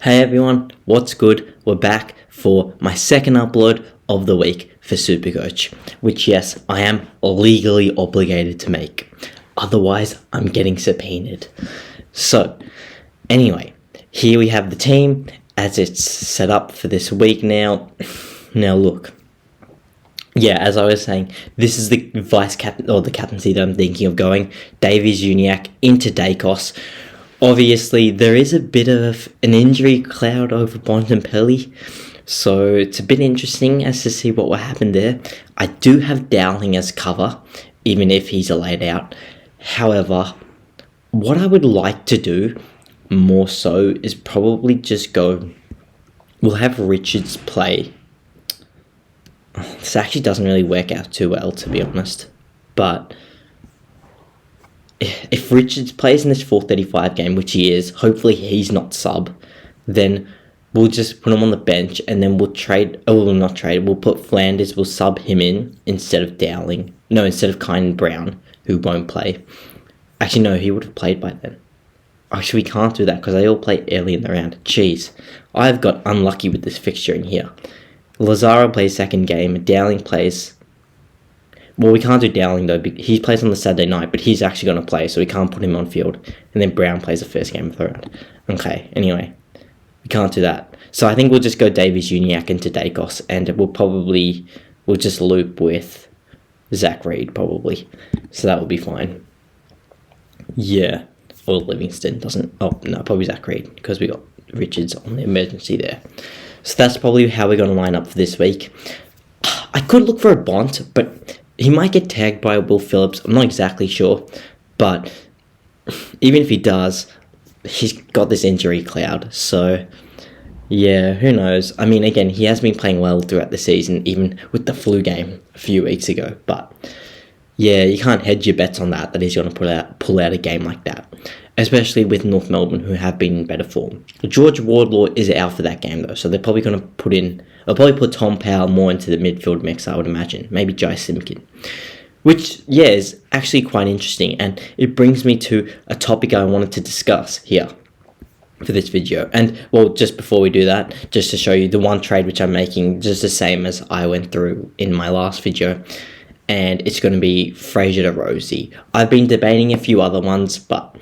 Hey everyone, what's good? We're back for my second upload of the week for SuperCoach, which yes, I am legally obligated to make. Otherwise, I'm getting subpoenaed. So, anyway, here we have the team as it's set up for this week now. Now look, yeah, as I was saying, this is the vice captain or the captaincy that I'm thinking of going. Davies Uniacke into Dacos. Obviously, there is a bit of an injury cloud over Bontempelli, so it's a bit interesting as to see what will happen there. I do have Dowling as cover, even if he's a laid out. However, what I would like to do more so is probably just go. We'll have Richards play. This actually doesn't really work out too well, to be honest, but if Richards plays in this 4:35 game, which he is, hopefully he's not sub, then we'll just put him on the bench and then we'll trade, we'll not trade, we'll put Flanders, we'll sub him in instead of Dowling. No, instead of Kynan Brown, who won't play. Actually, no, he would have played by then. Actually, we can't do that because they all play early in the round. Jeez, I've got unlucky with this fixturing here. Lazaro plays second game, Dowling plays. Well, we can't do Dowling though. He plays on the Saturday night, but he's actually going to play, so we can't put him on field. And then Brown plays the first game of the round. Okay, anyway, we can't do that. So I think we'll just go Davies Uniacke into Dacos, and we'll just loop with Zach Reed probably. So that will be fine. Yeah, or Livingston doesn't. Oh no, probably Zach Reed because we got Richards on the emergency there. So that's probably how we're going to line up for this week. I could look for a Bont, but he might get tagged by Will Phillips. I'm not exactly sure. But even if he does, he's got this injury cloud. So, yeah, who knows? I mean, again, he has been playing well throughout the season, even with the flu game a few weeks ago. But, yeah, you can't hedge your bets on that he's going to pull out a game like that. Especially with North Melbourne, who have been in better form. George Wardlaw is out for that game, though, so they're probably going to they'll probably put Tom Powell more into the midfield mix, I would imagine. Maybe Jai Simpkin. Which, yeah, is actually quite interesting, and it brings me to a topic I wanted to discuss here for this video. And, well, just before we do that, just to show you the one trade which I'm making, just the same as I went through in my last video, and it's going to be Fraser to Rosie. I've been debating a few other ones, but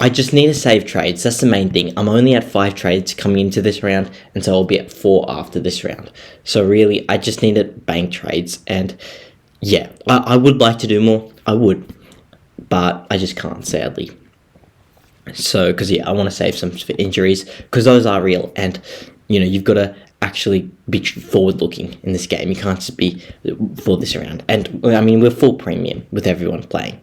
I just need to save trades. That's the main thing. I'm only at 5 trades coming into this round, and so I'll be at 4 after this round. So really, I just need to bank trades. And yeah, I would like to do more. I would, but I just can't, sadly. So, because yeah, I want to save some for injuries, because those are real. And, you know, you've got to actually be forward-looking in this game. You can't just be for this round. And, I mean, we're full premium with everyone playing.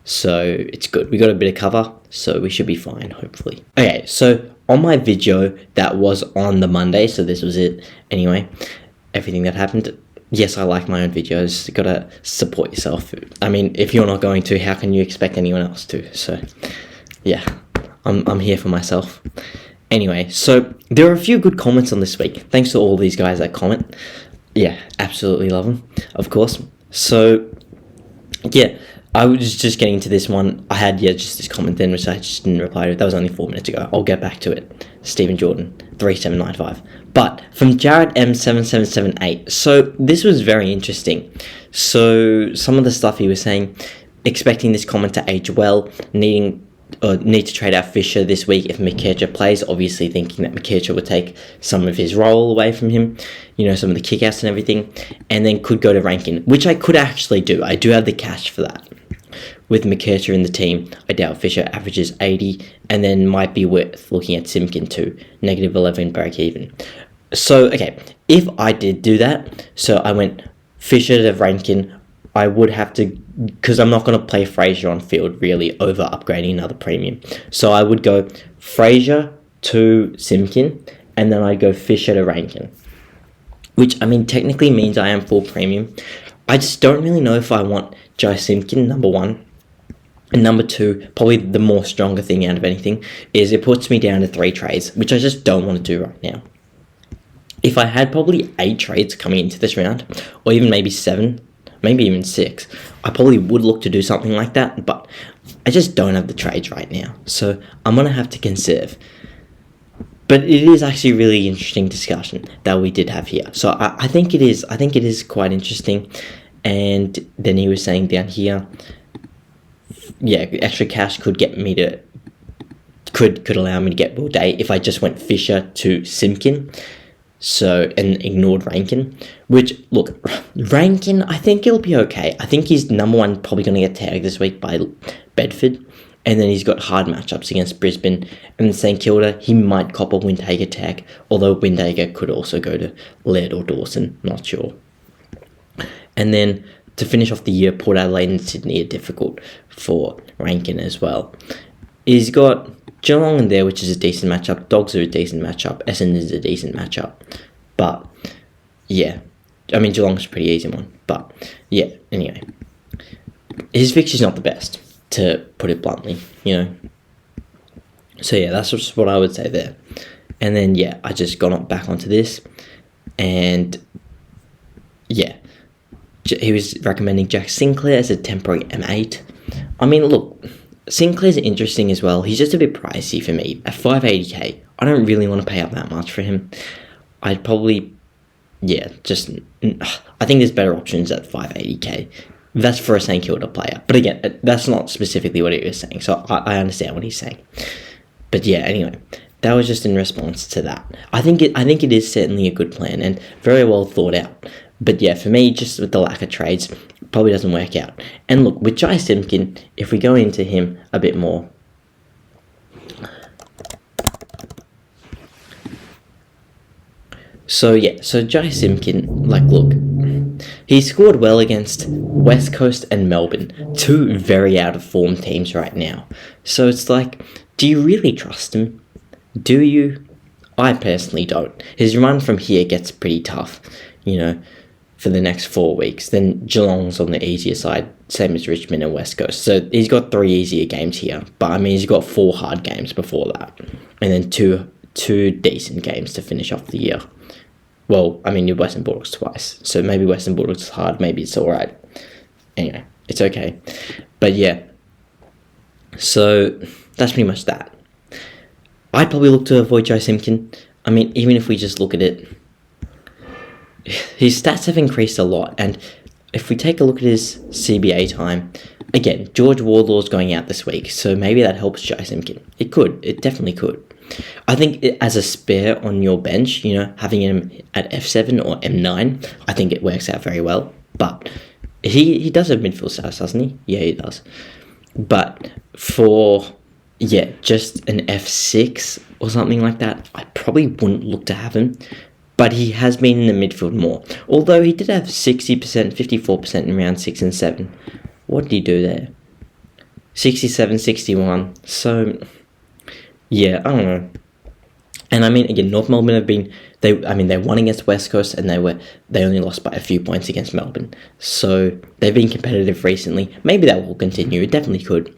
So it's good. We got a bit of cover, so we should be fine, hopefully. Okay, so on my video that was on the Monday, so this was it anyway, everything that happened. Yes, I like my own videos. You gotta support yourself. I mean, if you're not going to, how can you expect anyone else to? So, yeah, I'm here for myself. Anyway, so there are a few good comments on this week. Thanks to all these guys that comment. Yeah, absolutely love them, of course. So, yeah. I was just getting to this one. I had, just this comment then, which I just didn't reply to. That was only 4 minutes ago. I'll get back to it. Stephen Jordan, 3795. But from Jared M7778. So this was very interesting. So some of the stuff he was saying, expecting this comment to age well, need to trade out Fisher this week if McKercher plays, obviously thinking that McKercher would take some of his role away from him, some of the kickouts and everything, and then could go to Rankin, which I could actually do. I do have the cash for that. With McKercher in the team, I doubt Fisher averages 80, and then might be worth looking at Simpkin too, negative 11 break even. So, okay, if I did do that, so I went Fisher to Rankin, I would have to, because I'm not going to play Fraser on field really over upgrading another premium. So I would go Fraser to Simpkin, and then I'd go Fisher to Rankin. Which, I mean, technically means I am full premium. I just don't really know if I want Jai Simpkin, number 1. And number 2, probably the more stronger thing out of anything, is it puts me down to 3 trades, which I just don't want to do right now. If I had probably 8 trades coming into this round, or even maybe 7, maybe even 6, I probably would look to do something like that, but I just don't have the trades right now. So I'm going to have to conserve. But it is actually a really interesting discussion that we did have here. So I think it is. I think it is quite interesting. And then he was saying down here, yeah, extra cash could get me to could allow me to get Will Day if I just went Fisher to Simpkin. So, and ignored Rankin, which, look, Rankin, I think it'll be okay. I think he's number one, probably going to get tagged this week by Bedford, and then he's got hard matchups against Brisbane and St Kilda. He might cop a Windhager tag, although Windhager could also go to Laird or Dawson, not sure. And then to finish off the year, Port Adelaide and Sydney are difficult for Rankin as well. He's got Geelong in there, which is a decent matchup. Dogs are a decent matchup. Essendon is a decent matchup. But, yeah. I mean, Geelong's a pretty easy one. But, yeah, anyway. His fixture's not the best, to put it bluntly, you know. So, yeah, that's just what I would say there. And then, yeah, I just got back onto this. And, yeah. He was recommending Jack Sinclair as a temporary M8. I mean, look, Sinclair's interesting as well. He's just a bit pricey for me. At 580k, I don't really want to pay up that much for him. I'd probably, yeah, just, I think there's better options at 580k. That's for a St Kilda player. But again, that's not specifically what he was saying, so I understand what he's saying. But yeah, anyway, that was just in response to that. I think it is certainly a good plan and very well thought out. But yeah, for me, just with the lack of trades, probably doesn't work out. And look, with Jai Simpkin, if we go into him a bit more, so Jai Simpkin, like, look, he scored well against West Coast and Melbourne, two very out of form teams right now. So it's like, do you really trust him? Do you? I personally don't. His run from here gets pretty tough, you know, for the next 4 weeks. Then Geelong's on the easier side, same as Richmond and West Coast. So he's got 3 easier games here. But I mean, he's got 4 hard games before that. And then two decent games to finish off the year. Well, I mean, Western Bulldogs twice. So maybe Western Bulldogs is hard, maybe it's alright. Anyway, it's okay. But yeah. So that's pretty much that. I'd probably look to avoid Jai Simpkin. I mean, even if we just look at it, his stats have increased a lot, and if we take a look at his CBA time, again, George Wardlaw's going out this week, so maybe that helps Jai Simpkin. It could. It definitely could. I think as a spare on your bench, you know, having him at F7 or M9, I think it works out very well. But he does have midfield status, doesn't he? Yeah, he does. But for, yeah, just an F6 or something like that, I probably wouldn't look to have him. But he has been in the midfield more. Although he did have 60%, 54% in round 6 and 7. What did he do there? 67, 61. So, yeah, I don't know. And I mean, again, North Melbourne have been, they won against West Coast and they only lost by a few points against Melbourne. So they've been competitive recently. Maybe that will continue. It definitely could.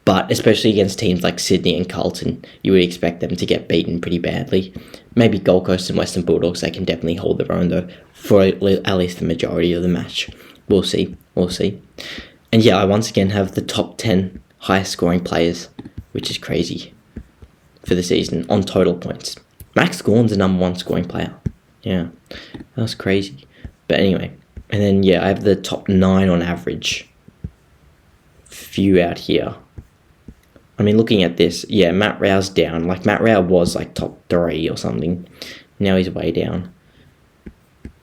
But especially against teams like Sydney and Carlton, you would expect them to get beaten pretty badly. Maybe Gold Coast and Western Bulldogs, they can definitely hold their own, though, for at least the majority of the match. We'll see. And yeah, I once again have the top 10 highest scoring players, which is crazy for the season, on total points. Max Gawn's the number 1 scoring player. Yeah, that was crazy. But anyway, and then yeah, I have the top 9 on average. Few out here. I mean, looking at this, yeah, Matt Rao's down. Like, Matt Rao was, like, top 3 or something. Now he's way down.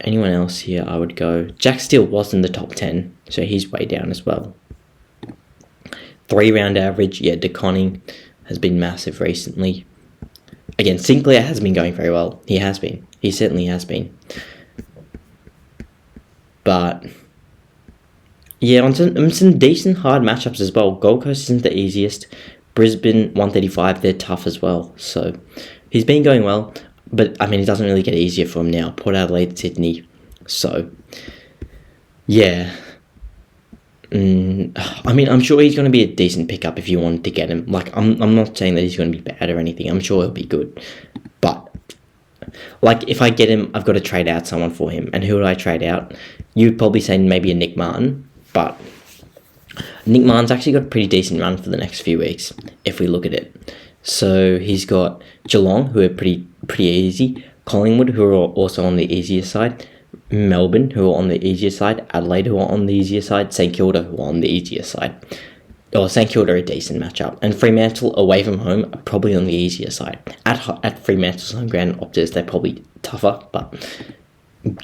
Anyone else here, I would go. Jack Steele was in the top 10, so he's way down as well. 3-round average, yeah, DeConning has been massive recently. Again, Sinclair has been going very well. He has been. He certainly has been. But yeah, on some decent hard matchups as well. Gold Coast isn't the easiest. Brisbane, 135, they're tough as well. So he's been going well. But, I mean, it doesn't really get easier for him now. Port Adelaide, Sydney. So, yeah. I mean, I'm sure he's going to be a decent pickup if you wanted to get him. Like, I'm not saying that he's going to be bad or anything. I'm sure he'll be good. But, like, if I get him, I've got to trade out someone for him. And who would I trade out? You'd probably say maybe a Nick Martin. But Nick Martin's actually got a pretty decent run for the next few weeks, if we look at it. So he's got Geelong, who are pretty easy, Collingwood, who are also on the easier side, Melbourne, who are on the easier side, Adelaide, who are on the easier side, St Kilda, who are on the easier side. Or St Kilda are a decent matchup, and Fremantle away from home are probably on the easier side. At Fremantle's home ground, Optus, they're probably tougher, but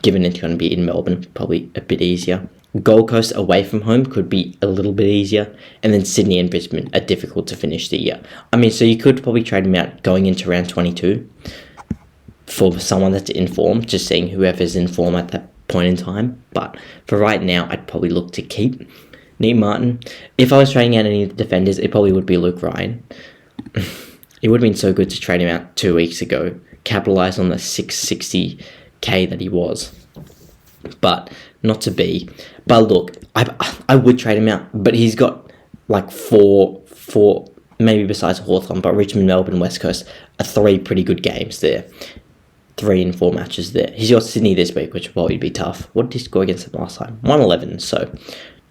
given it's going to be in Melbourne, probably a bit easier. Gold Coast away from home could be a little bit easier, and then Sydney and Brisbane are difficult to finish the year. I mean, so you could probably trade them out going into round 22 for someone that's in form, just seeing whoever's in form at that point in time. But for right now, I'd probably look to keep Nate Martin. If I was trading out any of the defenders, it probably would be Luke Ryan. It would have been so good to trade him out 2 weeks ago, capitalise on the 660k that he was. But not to be. But look, I would trade him out, but he's got like four, maybe besides Hawthorn, but Richmond, Melbourne, West Coast are 3 pretty good games there. 3 and 4 matches there. He's got Sydney this week, which will probably be tough. What did he score against them last time? 111, so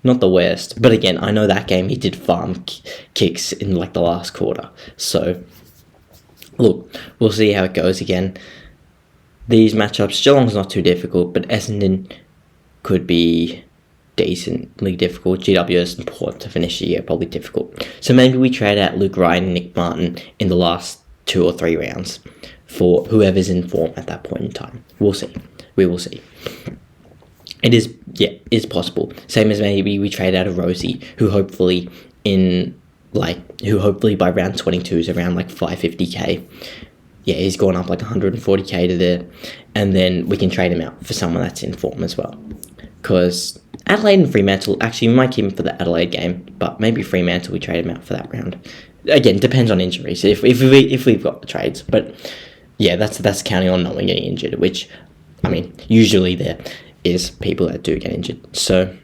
not the worst. But again, I know that game he did farm kicks in like the last quarter. So look, we'll see how it goes again. These matchups, Geelong's not too difficult, but Essendon could be decently difficult. GWS and Port to finish the year, probably difficult. So maybe we trade out Luke Ryan and Nick Martin in the last 2 or 3 rounds for whoever's in form at that point in time. We'll see. We will see. It is possible. Same as maybe we trade out a Rosie, who hopefully by round 22 is around like 550k. Yeah, he's gone up like 140k to there, and then we can trade him out for someone that's in form as well. Because Adelaide and Fremantle, actually we might keep him for the Adelaide game, but maybe Fremantle we trade him out for that round. Again, depends on injuries. If we've got the trades, but yeah, that's counting on no one getting injured. Which, I mean, usually there is people that do get injured. So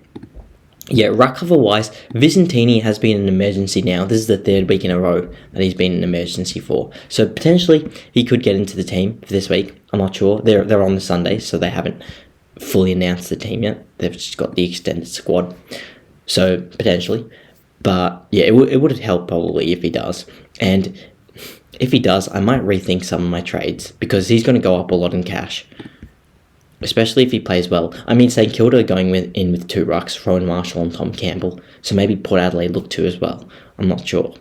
yeah, ruck cover wise, Vicentini has been an emergency now. This is the 3rd week in a row that he's been an emergency for. So potentially he could get into the team for this week. I'm not sure. They're on the Sunday, so they haven't fully announced the team yet. They've just got the extended squad. So potentially. But yeah, it would help probably if he does. And if he does, I might rethink some of my trades because he's going to go up a lot in cash. Especially if he plays well. I mean, St Kilda are going in with 2 rucks, Rowan Marshall and Tom Campbell. So maybe Port Adelaide look to as well. I'm not sure.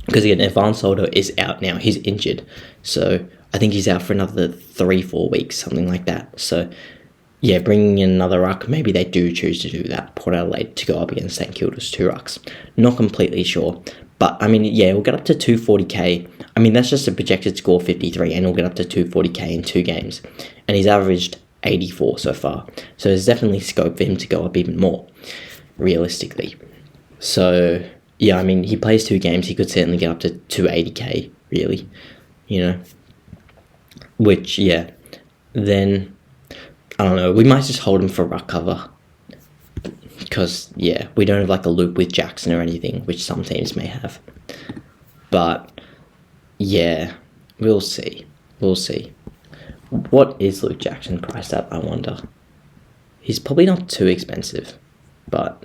Because again, Evan Soldo is out now. He's injured. So I think he's out for another 3-4 weeks, something like that. So yeah, bringing in another ruck, maybe they do choose to do that. Port Adelaide to go up against St Kilda's 2 rucks. Not completely sure. But I mean, yeah, we'll get up to 240k. I mean, that's just a projected score 53, and we'll get up to 240k in 2 games. And he's averaged 84 so far. So there's definitely scope for him to go up even more, realistically. So yeah, I mean, he plays 2 games, he could certainly get up to 280k, really. You know? Which, yeah. Then, I don't know, we might just hold him for ruck cover. Because, yeah, we don't have like a loop with Jackson or anything, which some teams may have. But, yeah, we'll see. We'll see. What is Luke Jackson priced at, I wonder? He's probably not too expensive, but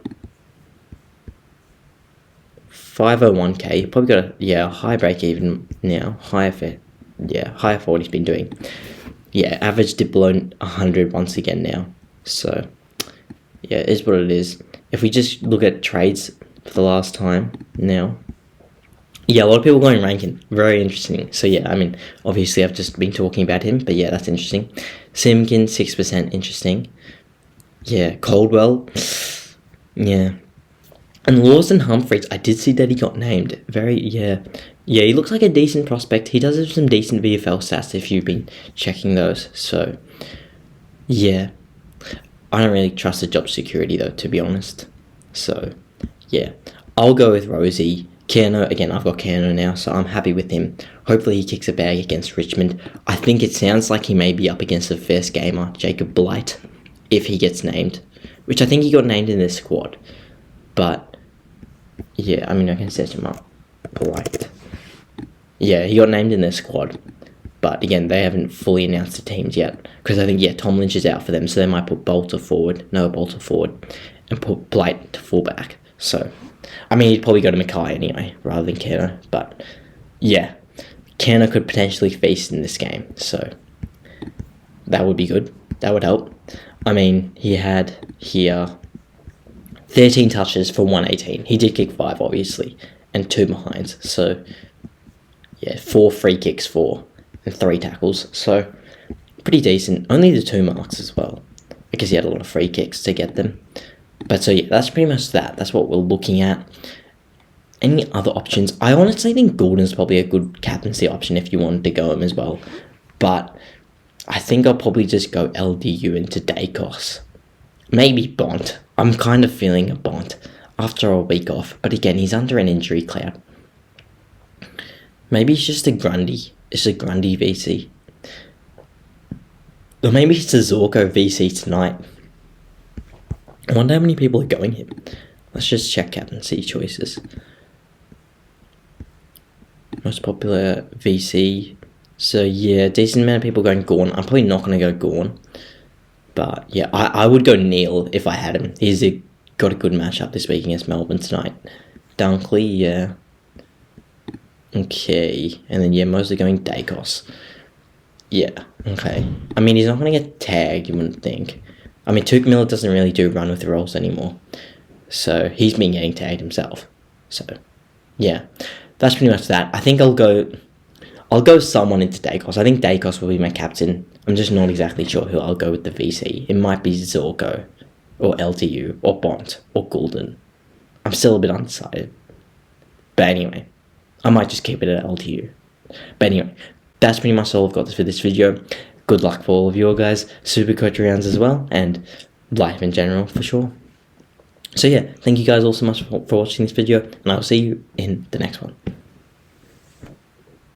501k, you probably got a high break even now, higher for what he's been doing. Yeah, average dip below 100 once again now. So yeah, it is what it is. If we just look at trades for the last time now, yeah, a lot of people going Rankin. Very interesting. So yeah, I mean, obviously I've just been talking about him, but yeah, that's interesting. Simkin, 6% interesting. Yeah, Caldwell. Yeah. And Lawson Humphreys, I did see that he got named. Yeah, he looks like a decent prospect. He does have some decent VFL stats if you've been checking those. So, yeah. I don't really trust the job security, though, to be honest. So, yeah. I'll go with Rosie. Kearno, again, I've got Kearno now, so I'm happy with him. Hopefully he kicks a bag against Richmond. I think it sounds like he may be up against the first gamer, Jacob Blight, if he gets named. Which I think he got named in this squad. But, yeah, I mean, I can set him up. Blight. Yeah, he got named in their squad. But, again, they haven't fully announced the teams yet. Because I think, Tom Lynch is out for them, so they might put Bolter forward, and put Blight to fullback. So, I mean, he'd probably go to Mackay anyway, rather than Kearno. But, yeah, Canna could potentially face in this game. So that would be good. That would help. I mean, he had here 13 touches for 118. He did kick 5, obviously, and 2 behinds. So, yeah, 4 free kicks, 4, and 3 tackles. So, pretty decent. Only the 2 marks as well, because he had a lot of free kicks to get them. But so, yeah, that's pretty much that. That's what we're looking at. Any other options? I honestly think Gordon's probably a good captaincy option if you wanted to go him as well. But I think I'll probably just go LDU into Dacos. Maybe Bont. I'm kind of feeling a Bont after a week off. But again, he's under an injury cloud. Maybe it's just a Grundy. It's a Grundy VC. Or maybe it's a Zorko VC tonight. I wonder how many people are going him. Let's just check captaincy choices. Most popular VC. So yeah, decent amount of people going Gorn. I'm probably not going to go Gorn. But yeah, I would go Neil if I had him. He's got a good matchup this week against Melbourne tonight. Dunkley, yeah. Okay. And then yeah, mostly going Dacos. Yeah, okay. I mean, he's not going to get tagged, you wouldn't think. I mean, Tuke Miller doesn't really do run with the rolls anymore. So he's been getting tagged himself. So yeah, that's pretty much that. I think I'll go someone into Dacos. I think Dacos will be my captain. I'm just not exactly sure who I'll go with the VC. It might be Zorko, or LTU, or Bont, or Goulden. I'm still a bit undecided. But anyway, I might just keep it at LTU. But anyway, that's pretty much all I've got for this video. Good luck for all of you guys. SuperCoach rounds as well, and life in general for sure. So yeah, thank you guys all so much for watching this video, and I'll see you in the next one.